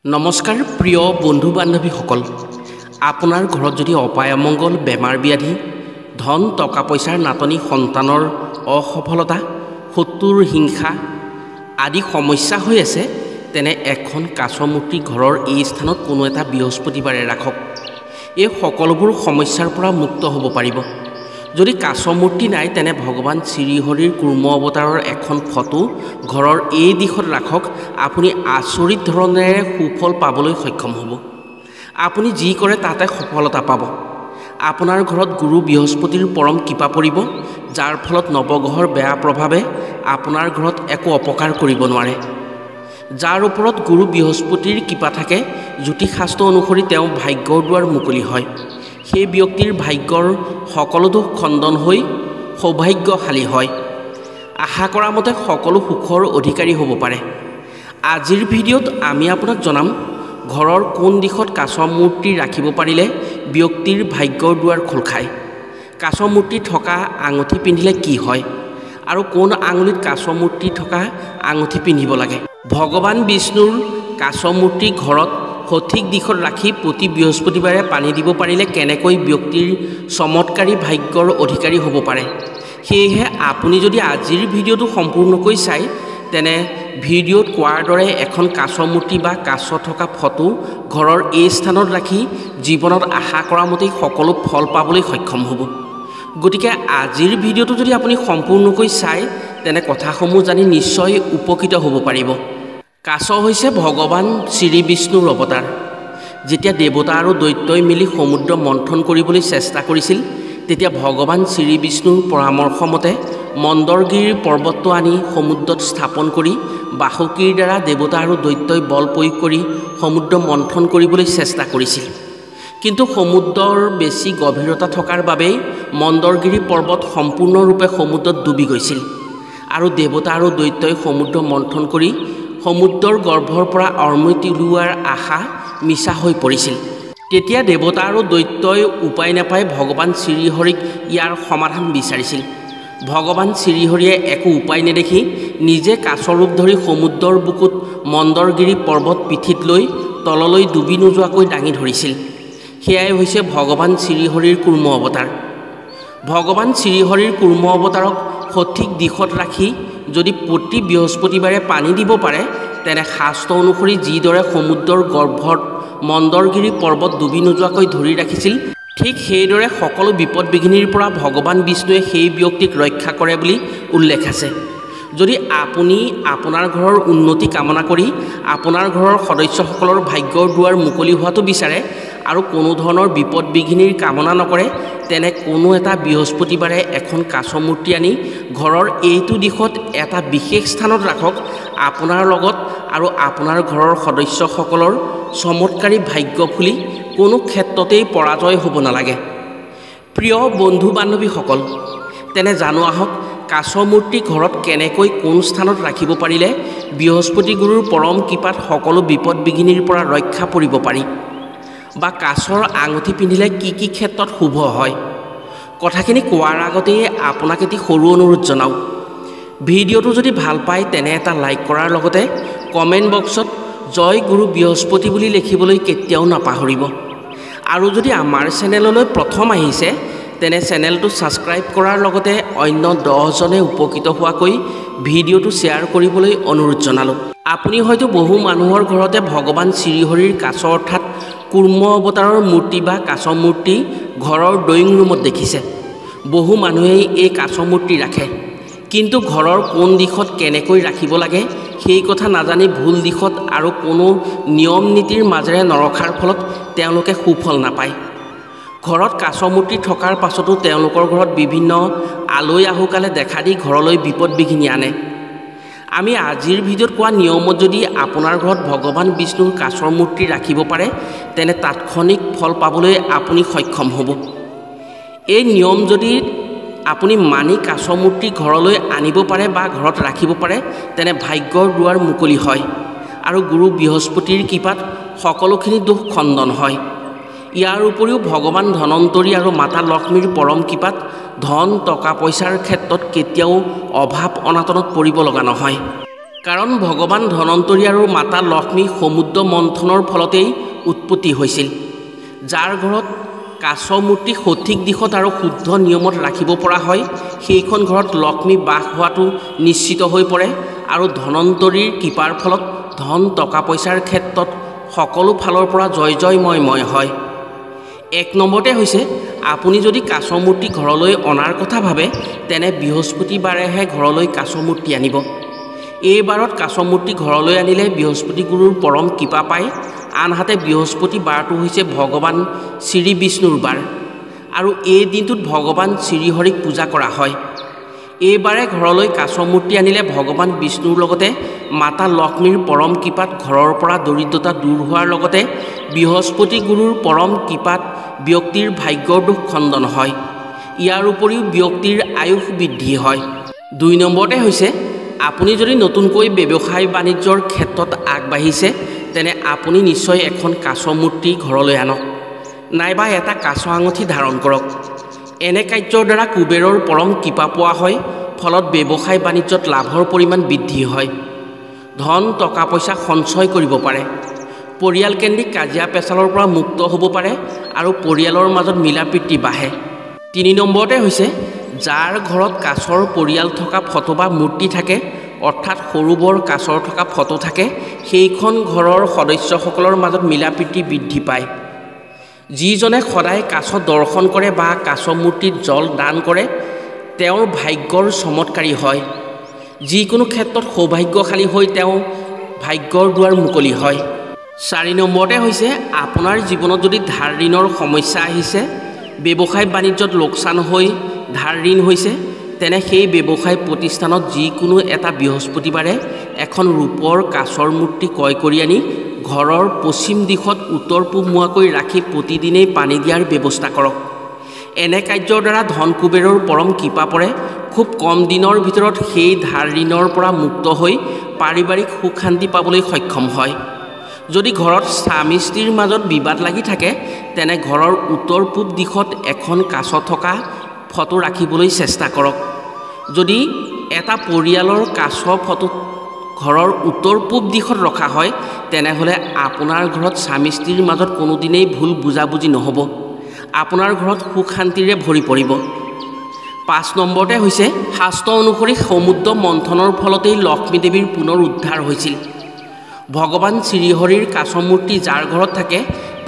নমস্কাৰ প্ৰিয় বন্ধু বান্ধৱীসকল, আপোনাৰ ঘৰত যদি অপায় অমংগল, বেমাৰ ব্যাধি, ধন টকা পইচাৰ নাটনি, সন্তানৰ অসফলতা, শত্ৰুৰ হিংসা আদি সমস্যা হৈ আছে, তেনে এখন কাছ মূৰ্তি ঘৰৰ এই স্থানত কোনো এটা বৃহস্পতিবাৰে ৰাখক। এই সকলোবোৰ সমস্যাৰ পৰা মুক্ত হ'ব পাৰিব। যদি কাছ মূৰ্তি নাই, তেনে ভগৱান শ্ৰীহৰিৰ কুৰ্ম অৱতাৰৰ এখন ফটো ঘৰৰ এই দিশত ৰাখক। আপুনি আচৰিত ধৰণেৰে সুফল পাবলৈ সক্ষম হ'ব। আপুনি যি কৰে তাতে সফলতা পাব। আপোনাৰ ঘৰত গুৰু বৃহস্পতিৰ পৰম কৃপা পৰিব, যাৰ ফলত নৱগ্ৰহৰ বেয়া প্ৰভাৱে আপোনাৰ ঘৰত একো অপকাৰ কৰিব নোৱাৰে। যাৰ ওপৰত গুৰু বৃহস্পতিৰ কৃপা থাকে, জ্যোতিষশাস্ত্ৰ অনুসৰি তেওঁ ভাগ্যৰ দুৱাৰ মুকলি হয়। সেই ব্যক্তিৰ ভাগ্যৰ সকলো দোষ খণ্ডন হৈ সৌভাগ্যশালী হয়। আশা কৰা মতে সকলো সুখৰ অধিকাৰী হ'ব পাৰে। আজিৰ ভিডিঅ'ত আমি আপোনাক জনাম, ঘৰৰ কোন দিশত কাছ মূৰ্তি ৰাখিব পাৰিলে ব্যক্তিৰ ভাগ্যৰ দুৱাৰ খোল খায়, কাছ মূৰ্তি থকা আঙুঠি পিন্ধিলে কি হয়, আৰু কোন আঙুলিত কাছ মূৰ্তি থকা আঙুঠি পিন্ধিব লাগে। ভগৱান বিষ্ণুৰ কাছ মূৰ্তি ঘৰত সঠিক দিশত ৰাখি প্ৰতি বৃহস্পতিবাৰে পানী দিব পাৰিলে কেনেকৈ ব্যক্তিৰ চমৎকাৰী ভাগ্যৰ অধিকাৰী হ'ব পাৰে। সেয়েহে আপুনি যদি আজিৰ ভিডিঅ'টো সম্পূৰ্ণকৈ চায়, তেনে ভিডিঅ'ত কোৱাৰ দৰে এখন কাছ মূৰ্তি বা কাছ থকা ফটো ঘৰৰ এই স্থানত ৰাখি জীৱনত আশা কৰা মতেই সকলো ফল পাবলৈ সক্ষম হ'ব। গতিকে আজিৰ ভিডিঅ'টো যদি আপুনি সম্পূৰ্ণকৈ চায়, তেনে কথাসমূহ জানি নিশ্চয় উপকৃত হ'ব পাৰিব। কাছ হৈছে ভগৱান শ্ৰী বিষ্ণুৰ অৱতাৰ। যেতিয়া দেৱতা আৰু দৈত্যই মিলি সমুদ্ৰ মন্থন কৰিবলৈ চেষ্টা কৰিছিল, তেতিয়া ভগৱান শ্ৰী বিষ্ণুৰ পৰামৰ্শ মতে মন্দৰগিৰি পৰ্বতটো আনি সমুদ্ৰত স্থাপন কৰি বাসুকীৰ দ্বাৰা দেৱতা আৰু দৈত্যই বল প্ৰয়োগ কৰি সমুদ্ৰ মন্থন কৰিবলৈ চেষ্টা কৰিছিল। কিন্তু সমুদ্ৰৰ বেছি গভীৰতা থকাৰ বাবেই মন্দৰগিৰি পৰ্বত সম্পূৰ্ণৰূপে সমুদ্ৰত ডুবি গৈছিল, আৰু দেৱতা আৰু দৈত্যই সমুদ্ৰ মন্থন কৰি সমুদ্ৰৰ গৰ্ভৰ পৰা অমৃত ওলোৱাৰ আশা মিছা হৈ পৰিছিল। তেতিয়া দেৱতা আৰু দৈত্যই উপায় নাপাই ভগৱান শ্ৰীহৰিক ইয়াৰ সমাধান বিচাৰিছিল। ভগৱান শ্ৰীহৰিয়ে একো উপায় নেদেখি নিজে কাছ ৰূপ ধৰি সমুদ্ৰৰ বুকুত মন্দৰগিৰি পৰ্বত পিঠিত লৈ তললৈ ডুবি নোযোৱাকৈ দাঙি ধৰিছিল। সেয়াই হৈছে ভগৱান শ্ৰীহৰিৰ কুৰ্ম অৱতাৰ। ভগৱান শ্ৰীহৰিৰ কুৰ্ম অৱতাৰক সঠিক দিশত ৰাখি যদি প্ৰতি বৃহস্পতিবাৰে পানী দিব পাৰে, তেনে শাস্ত্ৰ অনুসৰি যিদৰে সমুদ্ৰৰ গৰ্ভত মন্দৰগিৰি পৰ্বত ডুবি নোযোৱাকৈ ধৰি ৰাখিছিল, ঠিক সেইদৰে সকলো বিপদ বিঘিনিৰ পৰা ভগৱান বিষ্ণুৱে সেই ব্যক্তিক ৰক্ষা কৰে বুলি উল্লেখ আছে। যদি আপুনি আপোনাৰ ঘৰৰ উন্নতি কামনা কৰি আপোনাৰ ঘৰৰ সদস্যসকলৰ ভাগ্যৰ দুৱাৰ মুকলি হোৱাটো বিচাৰে আৰু কোনো ধৰণৰ বিপদ বিঘিনিৰ কামনা নকৰে, তেনে কোনো এটা বৃহস্পতিবাৰে এখন কাছ মূৰ্তি আনি ঘৰৰ এইটো দিশত এটা বিশেষ স্থানত ৰাখক। আপোনাৰ লগত আৰু আপোনাৰ ঘৰৰ সদস্যসকলৰ চমৎকাৰী ভাগ্য ফুলি কোনো ক্ষেত্ৰতেই পৰাজয় হ'ব নালাগে। প্ৰিয় বন্ধু বান্ধৱীসকল, তেনে জানো আহক, কাছ মূৰ্তি ঘৰত কেনেকৈ কোন স্থানত ৰাখিব পাৰিলে বৃহস্পতি গুৰুৰ পৰম কৃপাত সকলো বিপদ বিঘিনিৰ পৰা ৰক্ষা পৰিব পাৰি, বা কাছৰ আঙুঠি পিন্ধিলে কি কি ক্ষেত্ৰত শুভ হয়। কথাখিনি কোৱাৰ আগতেই আপোনাক এটি সৰু অনুৰোধ জনাওঁ। ভিডিঅ'টো যদি ভাল পায়, তেনে এটা লাইক কৰাৰ লগতে কমেণ্ট বক্সত জয় গুৰু বৃহস্পতি বুলি লিখিবলৈ কেতিয়াও নাপাহৰিব। আৰু যদি আমাৰ চেনেললৈ প্ৰথম আহিছে, তেনে চেনেলটো ছাবস্ক্ৰাইব কৰাৰ লগতে অন্য 10জনে উপকৃত হোৱাকৈ ভিডিঅ'টো শ্বেয়াৰ কৰিবলৈ অনুৰোধ জনালোঁ। আপুনি হয়তো বহু মানুহৰ ঘৰতে ভগৱান শ্ৰীহৰিৰ কাছ অৰ্থাৎ কুৰ্ম অৱতাৰৰ মূৰ্তি বা কাছ মূৰ্তি ঘৰৰ ড্ৰয়িং ৰুমত দেখিছে। বহু মানুহেই এই কাছ মূৰ্তি ৰাখে, কিন্তু ঘৰৰ কোন দিশত কেনেকৈ ৰাখিব লাগে সেই কথা নাজানি ভুল দিশত আৰু কোনো নিয়ম নীতিৰ মাজেৰে নৰখাৰ ফলত তেওঁলোকে সুফল নাপায়। ঘৰত কাছ মূৰ্তি থকাৰ পাছতো তেওঁলোকৰ ঘৰত বিভিন্ন আলহী আহুকালে দেখা দি ঘৰলৈ বিপদ বিঘিনি আনে। আমি আজিৰ ভিডিঅ'ত কোৱা নিয়মত যদি আপোনাৰ ঘৰত ভগৱান বিষ্ণুৰ কাছৰ মূৰ্তি ৰাখিব পাৰে, তেনে তাৎক্ষণিক ফল পাবলৈ আপুনি সক্ষম হ'ব। এই নিয়ম যদি আপুনি মানি কাছ মূৰ্তি ঘৰলৈ আনিব পাৰে বা ঘৰত ৰাখিব পাৰে, তেনে ভাগ্যৰ দুৱাৰ মুকলি হয় আৰু গুৰু বৃহস্পতিৰ কৃপাত সকলোখিনি দোষ খণ্ডন হয়। ইয়াৰ উপৰিও ভগৱান ধনন্তৰী আৰু মাতা লক্ষ্মীৰ পৰম কৃপাত ধন টকা পইচাৰ ক্ষেত্ৰত কেতিয়াও অভাৱ অনাটনত পৰিব লগা নহয়। কাৰণ ভগৱান ধনন্তৰী আৰু মাতা লক্ষ্মী সমুদ্ৰ মন্থনৰ ফলতেই উৎপত্তি হৈছিল। যাৰ ঘৰত কাছ মূৰ্তি সঠিক দিশত আৰু শুদ্ধ নিয়মত ৰাখিব পৰা হয়, সেইখন ঘৰত লক্ষ্মী বাস হোৱাটো নিশ্চিত হৈ পৰে আৰু ধনন্তৰীৰ কৃপাৰ ফলত ধন টকা পইচাৰ ক্ষেত্ৰত সকলো ফালৰ পৰা জয় জয়ময় হয়। 1 নম্বৰতে হৈছে, আপুনি যদি কাছ মূৰ্তি ঘৰলৈ অনাৰ কথা ভাবে, তেনে বৃহস্পতিবাৰেহে ঘৰলৈ কাছ মূৰ্তি আনিব। এই বাৰত কাছ মূৰ্তি ঘৰলৈ আনিলে বৃহস্পতি গুৰুৰ পৰম কৃপা পায়। আনহাতে বৃহস্পতি বাৰটো হৈছে ভগৱান শ্ৰী বিষ্ণুৰ বাৰ আৰু এই দিনটোত ভগৱান শ্ৰীহৰিক পূজা কৰা হয়। এইবাৰে ঘৰলৈ কাছ মূৰ্তি আনিলে ভগৱান বিষ্ণুৰ লগতে মাতা লক্ষ্মীৰ পৰম কৃপাত ঘৰৰ পৰা দৰিদ্ৰতা দূৰ হোৱাৰ লগতে বৃহস্পতি গুৰুৰ পৰম কৃপাত ব্যক্তিৰ ভাগ্যৰ দুখ খণ্ডন হয়। ইয়াৰ উপৰিও ব্যক্তিৰ আয়ুস বৃদ্ধি হয়। 2 নম্বৰতে হৈছে, আপুনি যদি নতুনকৈ ব্যৱসায় বাণিজ্যৰ ক্ষেত্ৰত আগবাঢ়িছে, তেনে আপুনি নিশ্চয় এখন কাছ মূৰ্তি ঘৰলৈ আনক, নাইবা এটা কাছ আঙুঠি ধাৰণ কৰক। এনে কাৰ্যৰ দ্বাৰা কুবেৰৰ পৰম কৃপা পোৱা হয়, ফলত ব্যৱসায় বাণিজ্যত লাভৰ পৰিমাণ বৃদ্ধি হয়। ধন টকা পইচা সঞ্চয় কৰিব পাৰে, পৰিয়ালকেন্দ্ৰিক কাজিয়া পেচালৰ পৰা মুক্ত হ'ব পাৰে আৰু পৰিয়ালৰ মাজত মিলা প্ৰীতি বাঢ়ে। 3 নম্বৰতে হৈছে, যাৰ ঘৰত কাছৰ পৰিয়াল থকা ফটো বা মূৰ্তি থাকে, অৰ্থাৎ সৰু বৰ কাছৰ থকা ফটো থাকে, সেইখন ঘৰৰ সদস্যসকলৰ মাজত মিলা প্ৰীতি বৃদ্ধি পায়। যিজনে সদায় কাছ দৰ্শন কৰে বা কাছ মূৰ্তিত জল দান কৰে, তেওঁৰ ভাগ্যৰ চমৎকাৰী হয়। যিকোনো ক্ষেত্ৰত সৌভাগ্যশালী হৈ তেওঁ ভাগ্যৰ দুৱাৰ মুকলি হয়। 4 নম্বৰতে হৈছে, আপোনাৰ জীৱনত যদি ধাৰ ঋণৰ সমস্যা আহিছে, ব্যৱসায় বাণিজ্যত লোকচান হৈ ধাৰ ঋণ হৈছে, তেনে সেই ব্যৱসায় প্ৰতিষ্ঠানত যিকোনো এটা বৃহস্পতিবাৰে এখন ৰূপৰ কাছৰ মূৰ্তি ক্ৰয় কৰি আনি ঘৰৰ পশ্চিম দিশত উত্তৰ পূব মুৱাকৈ ৰাখি প্ৰতিদিনেই পানী দিয়াৰ ব্যৱস্থা কৰক। এনে কাৰ্যৰ দ্বাৰা ধন কুবেৰৰ পৰম কৃপা পৰে। খুব কম দিনৰ ভিতৰত সেই ধাৰ ঋণৰ পৰা মুক্ত হৈ পাৰিবাৰিক সুখ শান্তি পাবলৈ সক্ষম হয়। যদি ঘৰত স্বামী স্ত্ৰীৰ মাজত বিবাদ লাগি থাকে, তেনে ঘৰৰ উত্তৰ পূব দিশত এখন কাছ থকা ফটো ৰাখিবলৈ চেষ্টা কৰক। যদি এটা পৰিয়ালৰ কাছ ফটো ঘৰৰ উত্তৰ পূব দিশত ৰখা হয়, তেনেহ'লে আপোনাৰ ঘৰত স্বামী স্ত্ৰীৰ মাজত কোনোদিনেই ভুল বুজাবুজি নহ'ব। আপোনাৰ ঘৰত সুখ শান্তিৰে ভৰি পৰিব। 5 নম্বৰতে হৈছে, শাস্ত্ৰ অনুসৰি সমুদ্ৰ মন্থনৰ ফলতেই লক্ষ্মী দেৱীৰ পুনৰ উদ্ধাৰ হৈছিল। ভগৱান শ্ৰীহৰিৰ কাছ মূৰ্তি যাৰ ঘৰত থাকে,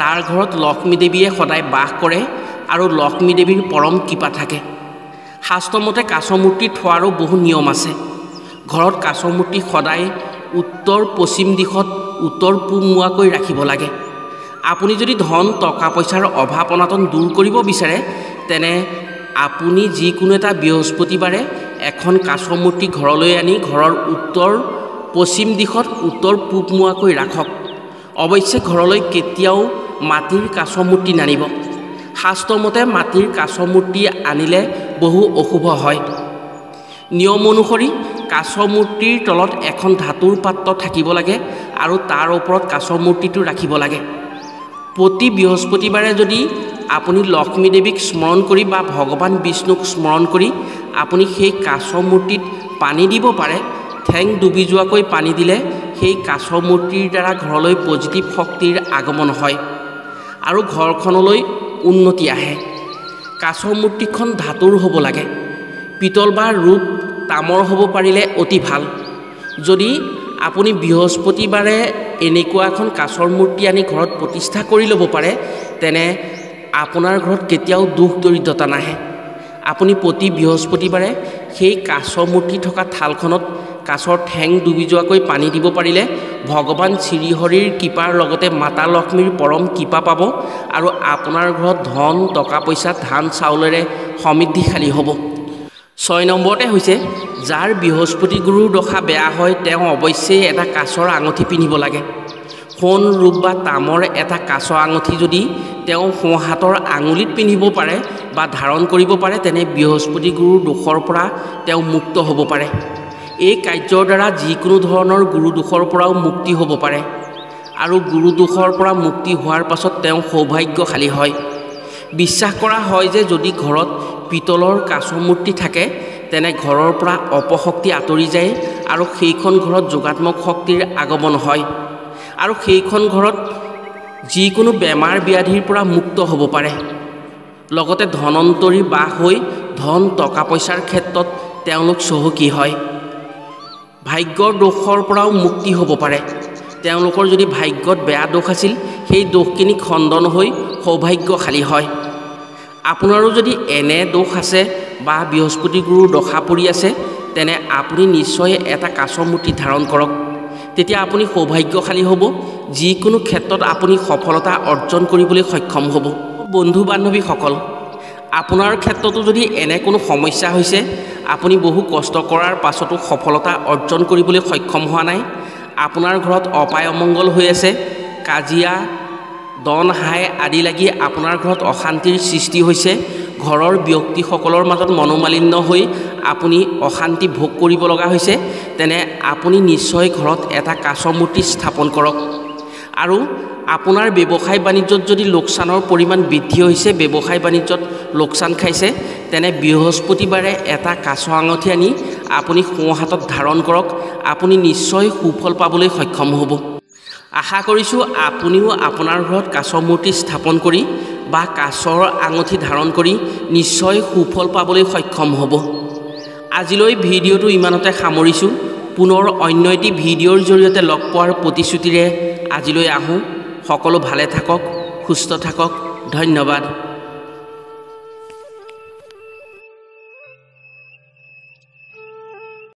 তাৰ ঘৰত লক্ষ্মী দেৱীয়ে সদায় বাস কৰে আৰু লক্ষ্মী দেৱীৰ পৰম কৃপা থাকে। শাস্ত্ৰমতে কাছ মূৰ্তি থোৱাৰো বহু নিয়ম আছে। ঘৰত কাছ মূৰ্তি সদায় উত্তৰ পশ্চিম দিশত উত্তৰ পূব মুৱাকৈ ৰাখিব লাগে। আপুনি যদি ধন টকা পইচাৰ অভাৱ অনাটন দূৰ কৰিব বিচাৰে, তেনে আপুনি যিকোনো এটা বৃহস্পতিবাৰে এখন কাছ মূৰ্তি ঘৰলৈ আনি ঘৰৰ উত্তৰ পশ্চিম দিশত উত্তৰ পূব মুৱাকৈ ৰাখক। অৱশ্যে ঘৰলৈ কেতিয়াও মাটিৰ কাছ মূৰ্তি নানিব। শাস্ত্ৰমতে মাটিৰ কাছ মূৰ্তি আনিলে বহু অশুভ হয়। নিয়ম অনুসৰি কাছ মূৰ্তিৰ তলত এখন ধাতুৰ পাত্ৰ থাকিব লাগে আৰু তাৰ ওপৰত কাছ মূৰ্তিটো ৰাখিব লাগে। প্ৰতি বৃহস্পতিবাৰে যদি আপুনি লক্ষ্মী দেৱীক স্মৰণ কৰি বা ভগৱান বিষ্ণুক স্মৰণ কৰি আপুনি সেই কাছ মূৰ্তিত পানী দিব পাৰে, ঠেং ডুবি যোৱাকৈ পানী দিলে সেই কাছ মূৰ্তিৰ দ্বাৰা ঘৰলৈ পজিটিভ শক্তিৰ আগমন হয় আৰু ঘৰখনলৈ উন্নতি আহে। কাছ মূৰ্তিখন ধাতুৰ হ'ব লাগে। পিতল বা ৰূপ তামৰ হ'ব পাৰিলে অতি ভাল। যদি আপুনি বৃহস্পতিবাৰে এনেকুৱা এখন কাছৰ মূৰ্তি আনি ঘৰত প্ৰতিষ্ঠা কৰি ল'ব পাৰে, তেনে আপোনাৰ ঘৰত কেতিয়াও দুখ দৰিদ্ৰতা নাহে। আপুনি প্ৰতি বৃহস্পতিবাৰে সেই কাছ মূৰ্তি থকা থালখনত কাছৰ ঠেং ডুবি যোৱাকৈ পানী দিব পাৰিলে ভগৱান শ্ৰীহৰিৰ কৃপাৰ লগতে মাতা লক্ষ্মীৰ পৰম কৃপা পাব আৰু আপোনাৰ ঘৰত ধন টকা পইচা ধান চাউলেৰে সমৃদ্ধিশালী হ'ব। 6 নম্বৰতে হৈছে, যাৰ বৃহস্পতি গুৰুৰ দশা বেয়া হয়, তেওঁ অৱশ্যেই এটা কাছৰ আঙুঠি পিন্ধিব লাগে। সোণ ৰূপ বা তামৰ এটা কাছ আঙুঠি যদি তেওঁ সোঁহাতৰ আঙুলিত পিন্ধিব পাৰে বা ধাৰণ কৰিব পাৰে, তেনে বৃহস্পতি গুৰুৰ দোষৰ পৰা তেওঁ মুক্ত হ'ব পাৰে। এই কাৰ্যৰ দ্বাৰা যিকোনো ধৰণৰ গুৰু দোষৰ পৰাও মুক্তি হ'ব পাৰে আৰু গুৰু দোষৰ পৰা মুক্তি হোৱাৰ পাছত তেওঁ সৌভাগ্যশালী হয়। বিশ্বাস কৰা হয় যে যদি ঘৰত পিতলৰ কাছ মূৰ্তি থাকে, তেনে ঘৰৰ পৰা অপশক্তি আঁতৰি যায় আৰু সেইখন ঘৰত যোগাত্মক শক্তিৰ আগমন হয় আৰু সেইখন ঘৰত যিকোনো বেমাৰ ব্যাধিৰ পৰা মুক্ত হ'ব পাৰে। লগতে ধনন্তৰী বাস হৈ ধন টকা পইচাৰ ক্ষেত্ৰত তেওঁলোক চহকী হয়। ভাগ্যৰ দোষৰ পৰাও মুক্তি হ'ব পাৰে। তেওঁলোকৰ যদি ভাগ্যত বেয়া দোষ আছিল সেই দোষখিনি খণ্ডন হৈ সৌভাগ্যশালী হয়। আপোনাৰো যদি এনে দোষ আছে বা বৃহস্পতি গুৰুৰ দশা পৰি আছে তেনে আপুনি নিশ্চয় এটা কাছৰ মূৰ্তি ধাৰণ কৰক। তেতিয়া আপুনি সৌভাগ্যশালী হ'ব। যিকোনো ক্ষেত্ৰত আপুনি সফলতা অৰ্জন কৰিবলৈ সক্ষম হ'ব। বন্ধু বান্ধৱীসকল, আপোনাৰ ক্ষেত্ৰতো যদি এনে কোনো সমস্যা হৈছে, আপুনি বহু কষ্ট কৰাৰ পাছতো সফলতা অৰ্জন কৰিবলৈ সক্ষম হোৱা নাই, আপোনাৰ ঘৰত অপায় অমংগল হৈ আছে, কাজিয়া দন হাই আদি লাগি আপোনাৰ ঘৰত অশান্তিৰ সৃষ্টি হৈছে, ঘৰৰ ব্যক্তিসকলৰ মাজত মনোমালিন্য হৈ আপুনি অশান্তি ভোগ কৰিব লগা হৈছে, তেনে আপুনি নিশ্চয় ঘৰত এটা কাছৰ মূৰ্তি স্থাপন কৰক। আৰু আপোনাৰ ব্যৱসায় বাণিজ্যত যদি লোকচানৰ পৰিমাণ বৃদ্ধি হৈছে, ব্যৱসায় বাণিজ্যত লোকচান খাইছে, তেনে বৃহস্পতিবাৰে এটা কাছ আঙঠি আনি আপুনি সোঁহাতত ধাৰণ কৰক। আপুনি নিশ্চয় সুফল পাবলৈ সক্ষম হ'ব। আশা কৰিছোঁ আপুনিও আপোনাৰ ঘৰত কাছৰ মূৰ্তি স্থাপন কৰি বা কাছৰ আঙঠি ধাৰণ কৰি নিশ্চয় সুফল পাবলৈ সক্ষম হ'ব। আজিলৈ ভিডিঅ'টো ইমানতে সামৰিছোঁ। পুনৰ অন্য এটি ভিডিঅ'ৰ জৰিয়তে লগ পোৱাৰ প্ৰতিশ্ৰুতিৰে আজিলৈ আহোঁ। সকলো ভালে থাকক, সুস্থ থাকক। ধন্যবাদ।